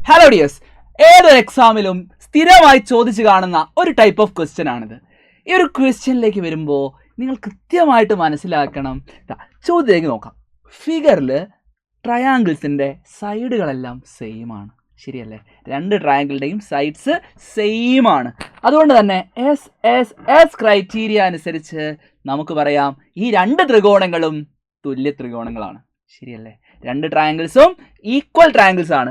Hello dears, ഏതൊരു എക്സാമിലും സ്ഥിരമായി ചോദിച്ചു കാണുന്ന ഒരു ടൈപ്പ് ഓഫ് ക്വസ്റ്റ്യൻ ആണിത്. ഈ ഒരു ക്വസ്റ്റ്യനിലേക്ക് വരുമ്പോൾ നിങ്ങൾ കൃത്യമായിട്ട് മനസ്സിലാക്കണം. ചോദ്യത്തിലേക്ക് നോക്കാം. ഫിഗറിൽ ട്രയാങ്കിൾസിൻ്റെ സൈഡുകളെല്ലാം സെയിം ആണ്, ശരിയല്ലേ? രണ്ട് ട്രയാങ്കിളിൻ്റെയും സൈഡ്സ് സെയിം ആണ്. അതുകൊണ്ട് തന്നെ എസ് ക്രൈറ്റീരിയ അനുസരിച്ച് നമുക്ക് പറയാം ഈ രണ്ട് ത്രികോണങ്ങളും തുല്യ ത്രികോണങ്ങളാണ്, ശരിയല്ലേ? രണ്ട് ട്രയാങ്കിൾസും ഈക്വൽ ട്രയാങ്കിൾസ് ആണ്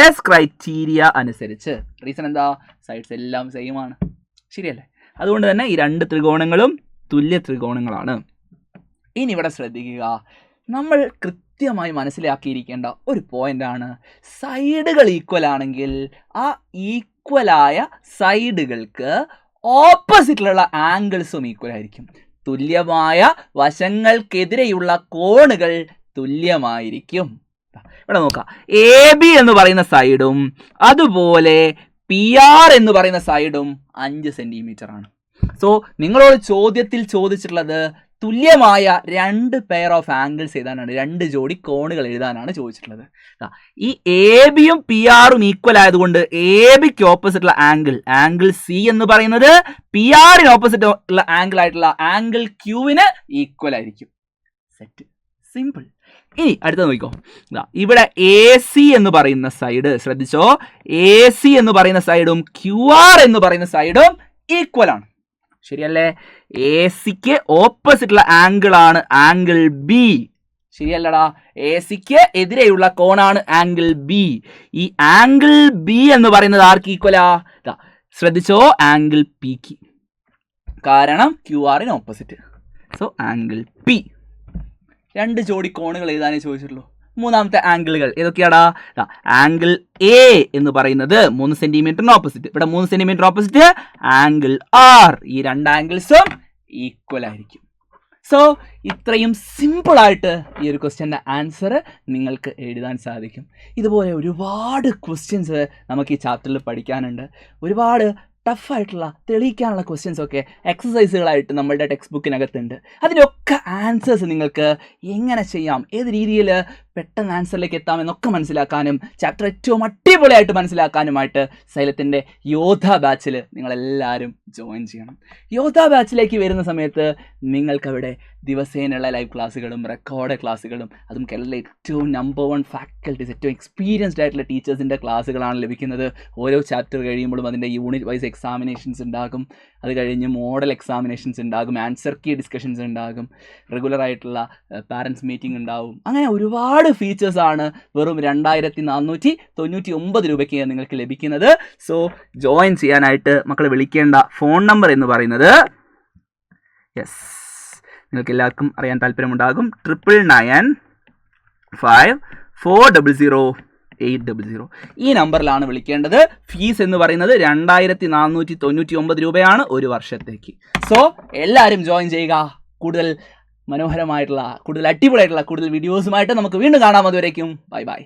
എസ് ക്രൈറ്റീരിയ അനുസരിച്ച്. റീസൺ എന്താ? സൈഡ്സ് എല്ലാം സെയിം ആണ്, ശരിയല്ലേ? അതുകൊണ്ട് തന്നെ ഈ രണ്ട് ത്രികോണങ്ങളും തുല്യ ത്രികോണങ്ങളാണ്. ഇനി ഇവിടെ ശ്രദ്ധിക്കുക, നമ്മൾ കൃത്യമായി മനസ്സിലാക്കിയിരിക്കേണ്ട ഒരു പോയിന്റാണ്, സൈഡുകൾ ഈക്വൽ ആണെങ്കിൽ ആ ഈക്വലായ സൈഡുകൾക്ക് ഓപ്പോസിറ്റിലുള്ള ആംഗിൾസും ഈക്വൽ ആയിരിക്കും. തുല്യമായ വശങ്ങൾക്കെതിരെയുള്ള കോണുകൾ തുല്യമായിരിക്കും. ഇവിടെ നോക്കാം, എ ബി എന്ന് പറയുന്ന സൈഡും അതുപോലെ പി ആർ എന്ന് പറയുന്ന സൈഡും 5 സെന്റിമീറ്റർ ആണ്. സോ നിങ്ങളോട് ചോദ്യത്തിൽ ചോദിച്ചിട്ടുള്ളത് തുല്യമായ രണ്ട് പെയർ ഓഫ് ആംഗിൾസ് എഴുതാനാണ്, രണ്ട് ജോഡി കോണുകൾ എഴുതാനാണ് ചോദിച്ചിട്ടുള്ളത്. ഈ എ ബിയും പി ആറും ഈക്വൽ ആയതുകൊണ്ട് എ ബിക്ക് ഓപ്പോസിറ്റ് ഉള്ള ആംഗിൾ സി എന്ന് പറയുന്നത് പി ആറിന് ഓപ്പോസിറ്റ് ഉള്ള ആംഗിൾ ആയിട്ടുള്ള ആംഗിൾ ക്യൂവിന് ഈക്വൽ ആയിരിക്കും. Set, simple. ഇനി അടുത്ത നോക്കിക്കോ, ഇവിടെ എ സി എന്ന് പറയുന്ന സൈഡ് ശ്രദ്ധിച്ചോ, എ സി എന്ന് പറയുന്ന സൈഡും ക്യു ആർ എന്ന് പറയുന്ന സൈഡും ഈക്വൽ ആണ്, ശരിയല്ലേ? എ സിക്ക് ഓപ്പോസിറ്റ് ഉള്ള ആംഗിൾ ആണ് ആംഗിൾ ബി, ശരിയല്ലടാ? എ സിക്ക് എതിരെയുള്ള കോണാണ് ആംഗിൾ ബി. ഈ ആംഗിൾ ബി എന്ന് പറയുന്നത് ആർക്ക് ഈക്വലാ? ശ്രദ്ധിച്ചോ, ആംഗിൾ പിക്ക്, കാരണം ക്യു ആറിന് ഓപ്പോസിറ്റ്. So angle P. രണ്ട് ജോഡി കോണുകൾ എഴുതാനേ ചോദിച്ചിട്ടുള്ളൂ. മൂന്നാമത്തെ ആംഗിളുകൾ ഏതൊക്കെയാടാ? ആംഗിൾ എ എന്ന് പറയുന്നത് 3 സെന്റിമീറ്ററിന് ഓപ്പോസിറ്റ്, ഇവിടെ 3 സെന്റിമീറ്റർ ഓപ്പോസിറ്റ് ആംഗിൾ ആർ. ഈ രണ്ട് ആംഗിൾസും ഈക്വൽ ആയിരിക്കും. സോ ഇത്രയും സിമ്പിളായിട്ട് ഈ ഒരു ക്വസ്റ്റ്യൻ്റെ ആൻസർ നിങ്ങൾക്ക് എഴുതാൻ സാധിക്കും. ഇതുപോലെ ഒരുപാട് ക്വസ്റ്റ്യൻസ് നമുക്ക് ഈ ചാപ്റ്ററിൽ പഠിക്കാനുണ്ട്. ഒരുപാട് ടഫായിട്ടുള്ള തെളിയിക്കാനുള്ള ക്വസ്റ്റ്യൻസ് ഒക്കെ എക്സസൈസുകളായിട്ട് നമ്മളുടെ ടെക്സ്റ്റ് ബുക്കിനകത്തുണ്ട്. അതിനൊക്കെ ആൻസേഴ്സ് നിങ്ങൾക്ക് എങ്ങനെ ചെയ്യാം, ഏത് രീതിയിൽ പെട്ടെന്ന് ആൻസറിലേക്ക് എത്താമെന്നൊക്കെ മനസ്സിലാക്കാനും ചാപ്റ്റർ ഏറ്റവും അടിപൊളിയായിട്ട് മനസ്സിലാക്കാനുമായിട്ട് സൈലത്തിൻ്റെ യോധ ബാച്ചിൽ നിങ്ങളെല്ലാവരും ജോയിൻ ചെയ്യണം. യോധ ബാച്ചിലേക്ക് വരുന്ന സമയത്ത് നിങ്ങൾക്കവിടെ ദിവസേനയുള്ള ലൈവ് ക്ലാസ്സുകളും റെക്കോർഡ് ക്ലാസ്സുകളും, അതും കേരളത്തിലെ ഏറ്റവും നമ്പർ 1 ഫാക്കൽറ്റീസ്, ഏറ്റവും എക്സ്പീരിയൻസ്ഡ് ആയിട്ടുള്ള ടീച്ചേഴ്സിൻ്റെ ക്ലാസ്സുകളാണ് ലഭിക്കുന്നത്. ഓരോ ചാപ്റ്റർ കഴിയുമ്പോഴും അതിൻ്റെ യൂണിറ്റ് വൈസ് എക്സാമിനേഷൻസ് ഉണ്ടാകും, അത് കഴിഞ്ഞ് മോഡൽ എക്സാമിനേഷൻസ് ഉണ്ടാകും, ആൻസർ കീ ഡിസ്കഷൻസ് ഉണ്ടാകും, റെഗുലറായിട്ടുള്ള പാരൻസ് മീറ്റിംഗ് ഉണ്ടാവും. അങ്ങനെ ഒരുപാട് ഫീച്ചേഴ്സാണ് വെറും 2499 രൂപയ്ക്ക് നിങ്ങൾക്ക് ലഭിക്കുന്നത്. സോ ജോയിൻ ചെയ്യാനായിട്ട് മക്കളെ വിളിക്കേണ്ട ഫോൺ നമ്പർ എന്ന് പറയുന്നത്, യെസ്, നിങ്ങൾക്ക് എല്ലാവർക്കും അറിയാൻ താല്പര്യമുണ്ടാകും, 9995400800. ഈ നമ്പറിലാണ് വിളിക്കേണ്ടത്. ഫീസ് എന്ന് പറയുന്നത് 2499 രൂപയാണ് ഒരു വർഷത്തേക്ക്. സോ എല്ലാവരും ജോയിൻ ചെയ്യുക. കൂടുതൽ മനോഹരമായിട്ടുള്ള, കൂടുതൽ അടിപൊളിയായിട്ടുള്ള കൂടുതൽ വീഡിയോസുമായിട്ട് നമുക്ക് വീണ്ടും കാണാം. അതുവരേക്കും ബൈ ബൈ.